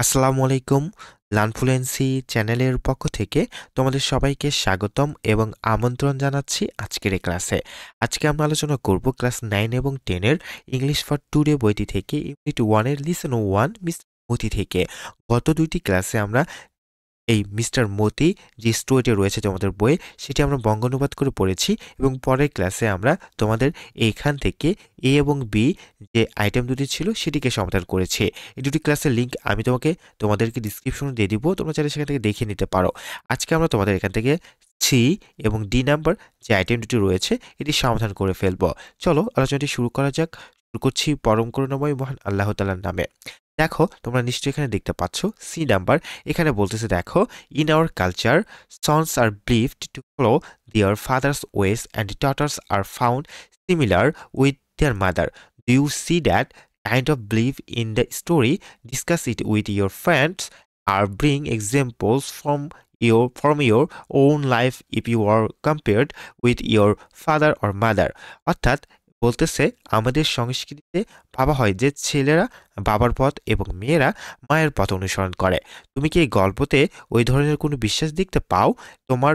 আসসালামু আলাইকুম। লার্নফ্লুয়েন্সি চ্যানেলের পক্ষ থেকে তোমাদের সবাইকে স্বাগতম এবং আমন্ত্রণ জানাচ্ছি আজকের এই ক্লাসে। আজকে আমরা আলোচনা করব ক্লাস 9 এবং 10 এর ইংলিশ ফর টুডে বইটি থেকে ইউনিট 1 এর লিসন 1 মিস মতি থেকে। গত দুইটি ক্লাসে আমরা এই মিস্টার মতি যে স্টোরিটি রয়েছে তোমাদের বইয়ে সেটি আমরা বঙ্গানুবাদ করে পড়েছি এবং পরের ক্লাসে আমরা তোমাদের এইখান থেকে এ এবং বি যে আইটেম দুটি ছিল সেটিকে সমাধান করেছি। এই দুটি ক্লাসের লিঙ্ক আমি তোমাদেরকে ডিসক্রিপশনে দিয়ে দিব, তোমরা চাইলে সেখান থেকে দেখে নিতে পারো। আজকে আমরা তোমাদের এখান থেকে সি এবং ডি নাম্বার যে আইটেম দুটি রয়েছে এটি সমাধান করে ফেলবো। চলো আলোচনাটি শুরু করা যাক। শুরু করছি পরম করুণাময় মহান আল্লাহ তাআলার নামে। দেখো তোমরা নিশ্চয়ই এখানে দেখতে পাচ্ছ সি নাম্বার। এখানে বলতেছে দেখো, in our culture sons are believed to follow their father's ways and daughters are found similar with their mother. Do you see that kind of belief in the story? Discuss it with your friends or bring examples from your own life if you are compared with your father or mother. অর্থাৎ বলতেছে আমাদের সংস্কৃতিতে ভাবা হয় যে ছেলেরা বাবার পথ এবং মেয়েরা মায়ের পথ অনুসরণ করে। তুমি কি এই গল্পতে ওই ধরনের কোনো বিশ্বাস দেখতে পাও? তোমার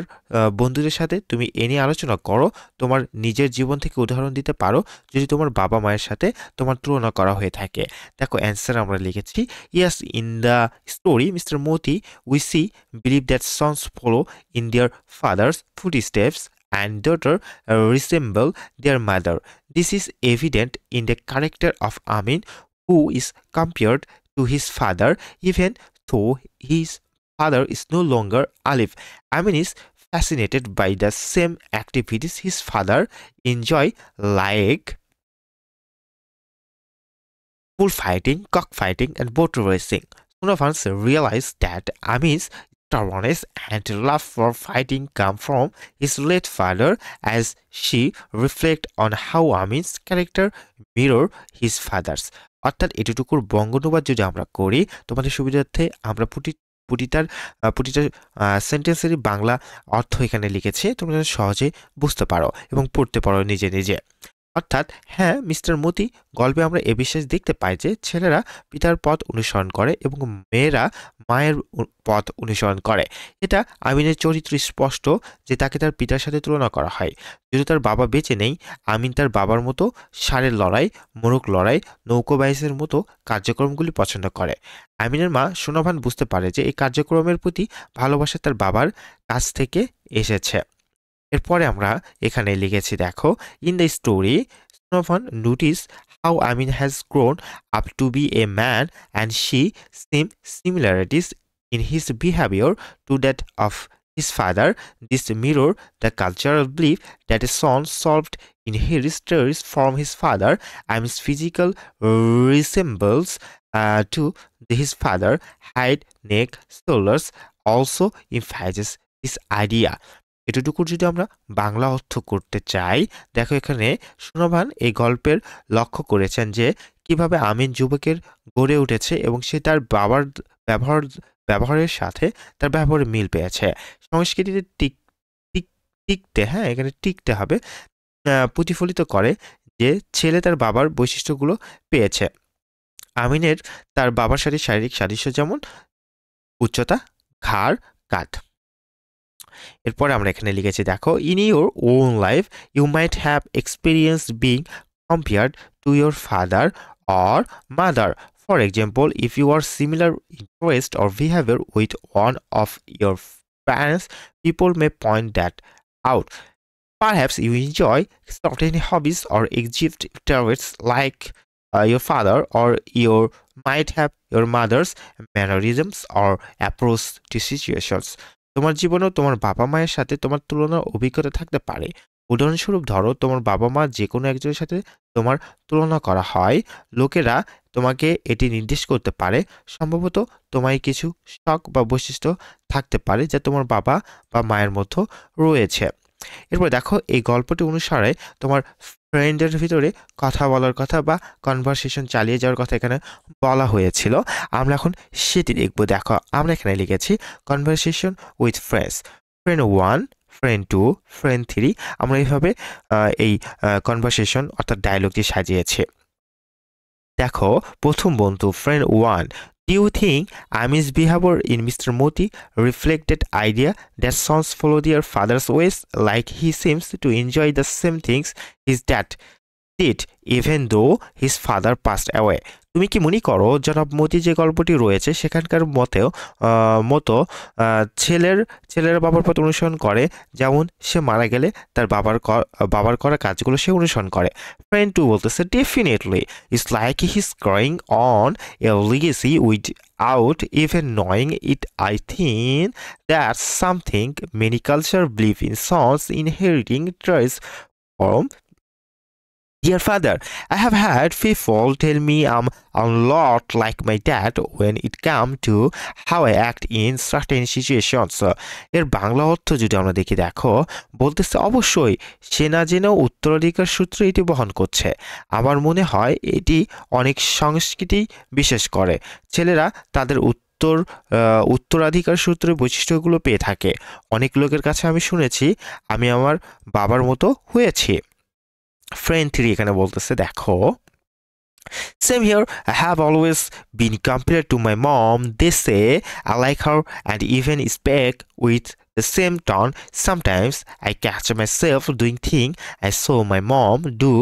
বন্ধুদের সাথে তুমি এ নিয়ে আলোচনা করো, তোমার নিজের জীবন থেকে উদাহরণ দিতে পারো যদি তোমার বাবা মায়ের সাথে তোমার তুলনা করা হয়ে থাকে। দেখো অ্যান্সার আমরা লিখেছি, yes, in the story mister Moti we see believe that sons follow in their father's footsteps and daughter resemble their mother. This is evident in the character of Amin, who is compared to his father, even though his father is no longer alive. Amin is fascinated by the same activities his father enjoy, like bullfighting, cockfighting, and boat racing. Sonavans realized that Amin's stubbornness and love for fighting come from his late father, as she reflects on how Amin's character mirror his father's. অর্থাৎ এটুকুর বঙ্গানুবাদ যদি আমরা করি তোমাদের সুবিধার্থে আমরা প্রতিটা সেন্টেন্সেরই বাংলা অর্থ এখানে লিখেছি, তোমরা যেন সহজে বুঝতে পারো এবং পড়তে পারো নিজে নিজে। অর্থাৎ হ্যাঁ, মিস্টার মতি গল্পে আমরা এ বিশ্বাস দেখতে পাই যে ছেলেরা পিতার পথ অনুসরণ করে এবং মেয়েরা মায়ের পথ অনুসরণ করে। এটা আমিনের চরিত্র স্পষ্ট যে তাকে তার পিতার সাথে তুলনা করা হয়। যদি তার বাবা বেঁচে নেই, আমিন তার বাবার মতো ষাঁড়ের লড়াই, মোরগ লড়াই, নৌকোবাইসের মতো কার্যক্রমগুলি পছন্দ করে। আমিনের মা সোনাভান বুঝতে পারে যে এই কার্যক্রমের প্রতি ভালোবাসা তার বাবার কাছ থেকে এসেছে। এরপরে আমরা এখানে লিখেছি দেখো, in the story Snovan noticed how Amin has grown up to be a man and she sees similarities in his behavior to that of his father. This mirror the cultural belief that a son solved inherits from his father. Amin's physical resembles to his father, height, neck, shoulders also emphasizes this idea. এতটুকুর যদি আমরা বাংলা অর্থ করতে চাই, দেখো এখানে সোনাভান এই গল্পের লক্ষ্য করেছেন যে কিভাবে আমিন যুবকের গড়ে উঠেছে এবং সে তার বাবার ব্যবহারের সাথে তার ব্যবহারে মিল পেয়েছে। সংস্কৃতিতে টিকতে এখানে টিকতে হবে প্রতিফলিত করে যে ছেলে তার বাবার বৈশিষ্ট্যগুলো পেয়েছে। আমিনের তার বাবার সাথে শারীরিক সাদৃশ্য, যেমন উচ্চতা, ঘাড়, কাঁধ। এরপর আমরা এখানে লিখেছি দেখো, in your own life you might have experienced being compared to your father or mother. For example, if you are similar interest or behaviour with one of your parents, people may point that out. Perhaps you enjoy certain hobbies or exhibit traits like your father, or you might have your mother's mannerisms or approach to situations. তোমার জীবনেও তোমার বাবা মায়ের সাথে তোমার তুলনার অভিজ্ঞতা থাকতে পারে। উদাহরণস্বরূপ ধরো, তোমার বাবা মা যে কোনো একজনের সাথে তোমার তুলনা করা হয়। লোকেরা তোমাকে এটি নির্দেশ করতে পারে। সম্ভবত তোমায় কিছু শখ বা বৈশিষ্ট্য থাকতে পারে যা তোমার বাবা বা মায়ের মধ্যে রয়েছে। এরপর দেখো, এই গল্পটি অনুসারে তোমার ফ্রেন্ডের ভিতরে কথা বলার কথা বা কনভারসেশন চালিয়ে যাওয়ার কথা এখানে বলা হয়েছিল। আমরা এখন সেটি দেখব। দেখো আমরা এখানে লিখেছি conversation with friends, friend 1, friend 2, friend 3। আমরা এইভাবে এই কনভারসেশন অর্থাৎ ডায়লগটি সাজিয়েছি। দেখো প্রথম বন্ধু friend 1, Do you think Ami's behavior in Mr. Moti reflect that idea that sons follow their father's ways, like he seems to enjoy the same things his dad did even though his father passed away? তুমি কি মনে করো জনাব মতি যে গল্পটি রয়েছে সেখানকার মতো ছেলের ছেলের বাবার পথ অনুসরণ করে, যেমন সে মারা গেলে তার বাবার করা কাজগুলো সে অনুসরণ করে? ফ্রেন্ড টু বলতেছে definitely it's like his growing on a legacy without even knowing it. I think that's something many cultures believe in, sons inheriting traits from dear father. I have had people tell me I'm a lot like my dad when it comes to how I act in certain situations. এর বাংলা অর্থ যদি আমরা দেখি, দেখো বলতেছে অবশ্যই সে না জেনেও উত্তরাধিকার সূত্রে এটি বহন করছে। আমার মনে হয় এটি অনেক সংস্কৃতি বিশেষ করে ছেলেরা তাদের উত্তরাধিকার সূত্রে বৈশিষ্ট্যগুলো পেয়ে থাকে। অনেক লোকের কাছে আমি শুনেছি আমি আমার বাবার মতো হয়েছি। ফ্রেন্ড 3 এখানে বলতেছে দেখো, same here, I have always been compared to my mom. They say I like her and even speak with the same tone. Sometimes I catch myself doing things I saw my mom do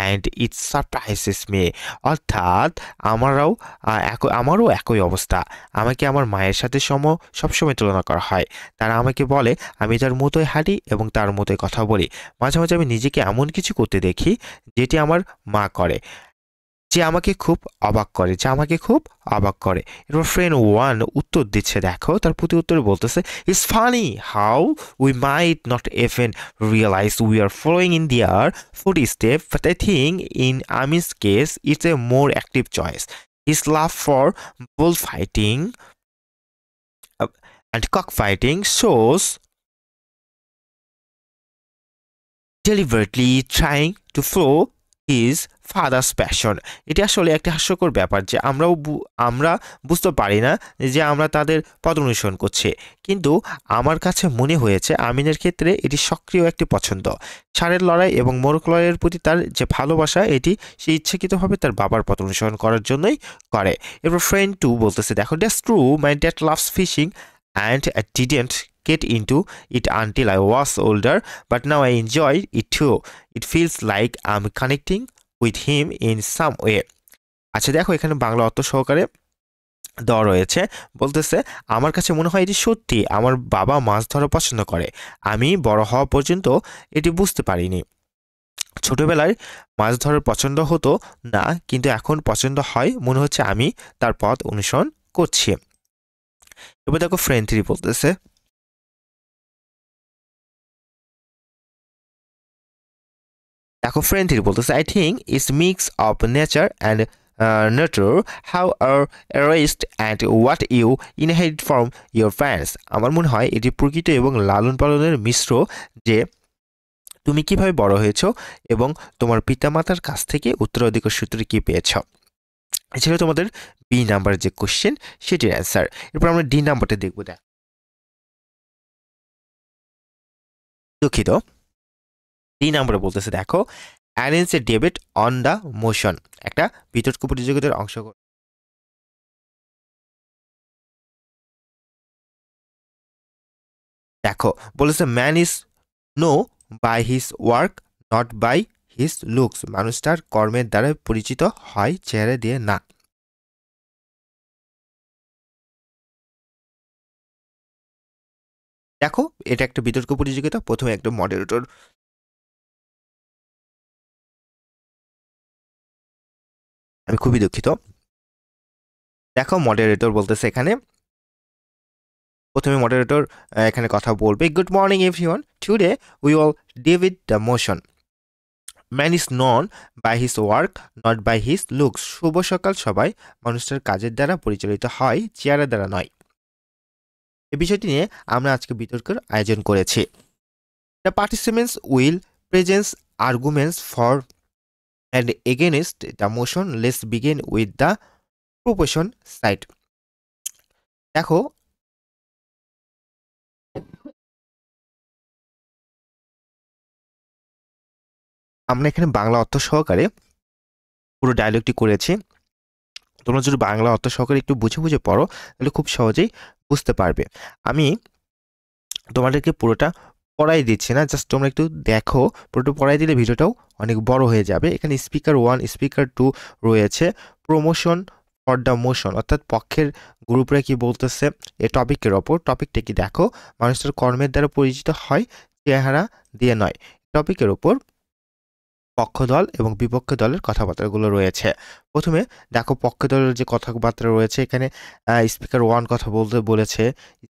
and it surprises me. অর্থাৎ আমারও একই অবস্থা। আমাকে আমার মায়ের সাথে সবসময় তুলনা করা হয়। তারা আমাকে বলে আমি তার মতোই হাঁটি এবং তার মতোই কথা বলি। মাঝে মাঝে আমি নিজেকে এমন কিছু করতে দেখি যেটি আমার মা করে, যে আমাকে খুব অবাক করে। এরপর ফ্রেন্ড 1 উত্তর দিচ্ছে, দেখো তার প্রতি উত্তরে বলতেছে, it's funny how we might not even realise we are following in their footstep, but I think in Amy's case it's a more active choice. His love for bullfighting and cockfighting shows deliberately trying to follow his father's passion. এটি আসলে একটা হাস্যকর ব্যাপার যে আমরা বুঝতে পারি না যে আমরা তাদের পথ অনুসরণ করছি, কিন্তু আমার কাছে মনে হয়েছে আমিনের ক্ষেত্রে এটি সক্রিয় একটি পছন্দ। ষাঁড়ের লড়াই এবং মোরগ লড়াইয়ের প্রতি তার যে ভালোবাসা এটি সে ইচ্ছাকৃতভাবে তার বাবার পথ অনুসরণ করার জন্যই করে। এরপর ফ্রেন্ড 2 বলতেছে, দেখো that's true, my dad loves fishing and I didn't get into it until I was older, but now I enjoy it too. It feels like I'm connecting with him in some way. আচ্ছা দেখো এখানে বাংলা অর্থ সহকারে দেওয়া রয়েছে, বলতেছে আমার কাছে মনে হয় এটি সত্যি, আমার বাবা মাছ ধরা পছন্দ করে। আমি বড় হওয়া পর্যন্ত এটি বুঝতে পারিনি। ছোটবেলায় মাছ ধরার পছন্দ হতো না, কিন্তু এখন পছন্দ হয়, মনে হচ্ছে আমি তার পথ অনুসরণ করছি। এবার দেখো ফ্রেন্ড 3 বলতেছে, I think it's mix of nature and nurture, how are raised and what you inherit from your parents. আমার মনে হয় এটি প্রকৃতি এবং লালন পালনের মিশ্র, যে তুমি কিভাবে বড় হয়েছো এবং তোমার পিতামাতার কাছ থেকে উত্তরাধিকার সূত্রে কি পেয়েছো। এছাড়া তোমাদের বি নাম্বার যে কোশ্চেন সেটির অ্যান্সার। এরপর আমরা ডি নাম্বারটা দেখবো। দুঃখিত, ডি নাম্বারে বলতেছে দেখো, arrange a debate on the motion, একটা বিতর্ক প্রতিযোগিতার অংশ। দেখো বলেছে man is know by his work not by his looks, মানুষ তার কর্মের দ্বারা পরিচিত হয়, চেহারা দিয়ে না। দেখো এটা একটা বিতর্ক প্রতিযোগিতা, প্রথমে একটা মডারেটর, আমি খুবই দুঃখিত। দেখো মডারেটর বলতেছে এখানে, প্রথমে মডারেটর এখানে কথা বলবে, good morning everyone, today we all ডেভিড the motion, man is known by his work not by his looks. শুভ সকাল সবাই, মানুষটার কাজের দ্বারা পরিচালিত হয়, চেয়ারের দ্বারা নয়। এই বিষয়টি নিয়ে আমরা আজকে বিতর্কের আয়োজন করেছি। The participants will present arguments for and against the motion. Let's begin with the proportion side. দেখো আমরা এখানে বাংলা অর্থ সহকারে পুরো ডায়লগটি করেছি। তোমরা যদি বাংলা অর্থ সহকারে একটু বুঝে বুঝে পড়ো তাহলে খুব সহজেই বুঝতে পারবে। আমি তোমাদেরকে পুরোটা পড়াই দিচ্ছি না, জাস্ট তোমরা একটু দেখো। পুরোটা পড়াই দিলে ভিডিওটাও অনেক বড় হয়ে যাবে। এখানে স্পিকার 1 স্পিকার 2 রয়েছে। প্রমোশন ফর দ্য মোশন, অর্থাৎ পক্ষের গ্রুপরা কি বলতেছে এই টপিকের ওপর। টপিকটা কি দেখো, মানুষের কর্মের দ্বারা পরিচিত হয়, চেহারা দিয়ে নয়। টপিকের ওপর পক্ষ দল এবং বিপক্ষ দলের কথাবার্তাগুলো রয়েছে। প্রথমে দেখো পক্ষ দলের যে কথাবার্তা রয়েছে, এখানে স্পিকার 1 কথা বলতে বলেছে,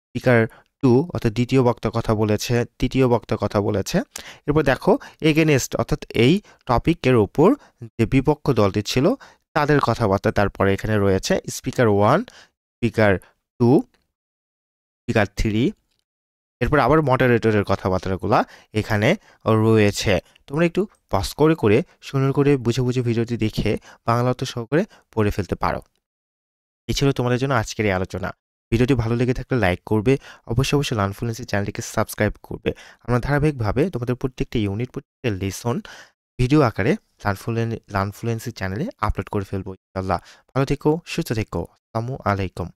স্পিকার 2 অর্থাৎ দ্বিতীয় বক্তা কথা বলেছে, তৃতীয় বক্তা কথা বলেছে। এরপর দেখো এগেনস্ট অর্থাৎ এই টপিকের উপর যে বিপক্ষ দলটি ছিল তাদের কথাবার্তা তারপরে এখানে রয়েছে। স্পিকার 1, স্পিকার 2, স্পিকার 3, এরপর আবার মডারেটরের কথাবার্তাগুলা এখানে রয়েছে। তোমরা একটু পজ করে করে সুন্দর করে বুঝে বুঝে ভিডিওটি দেখে বাংলা অর্থ সহকারে পড়ে ফেলতে পারো। এই ছিল তোমাদের জন্য আজকের এই আলোচনা। ভিডিওটি ভালো লেগে থাকলে লাইক করবে, অবশ্যই অবশ্যই লার্নফ্লুয়েন্সি চ্যানেলটিকে সাবস্ক্রাইব করবে। আমরা ধারাবাহিকভাবে তোমাদের প্রত্যেকটা ইউনিট, প্রত্যেকটা লেসন ভিডিও আকারে লার্নফ্লুয়েন্সি চ্যানেলে আপলোড করে ফেলবো ইনশাআল্লাহ। ভালো থেকো, সুস্থ থেকো। আসসালামু আলাইকুম।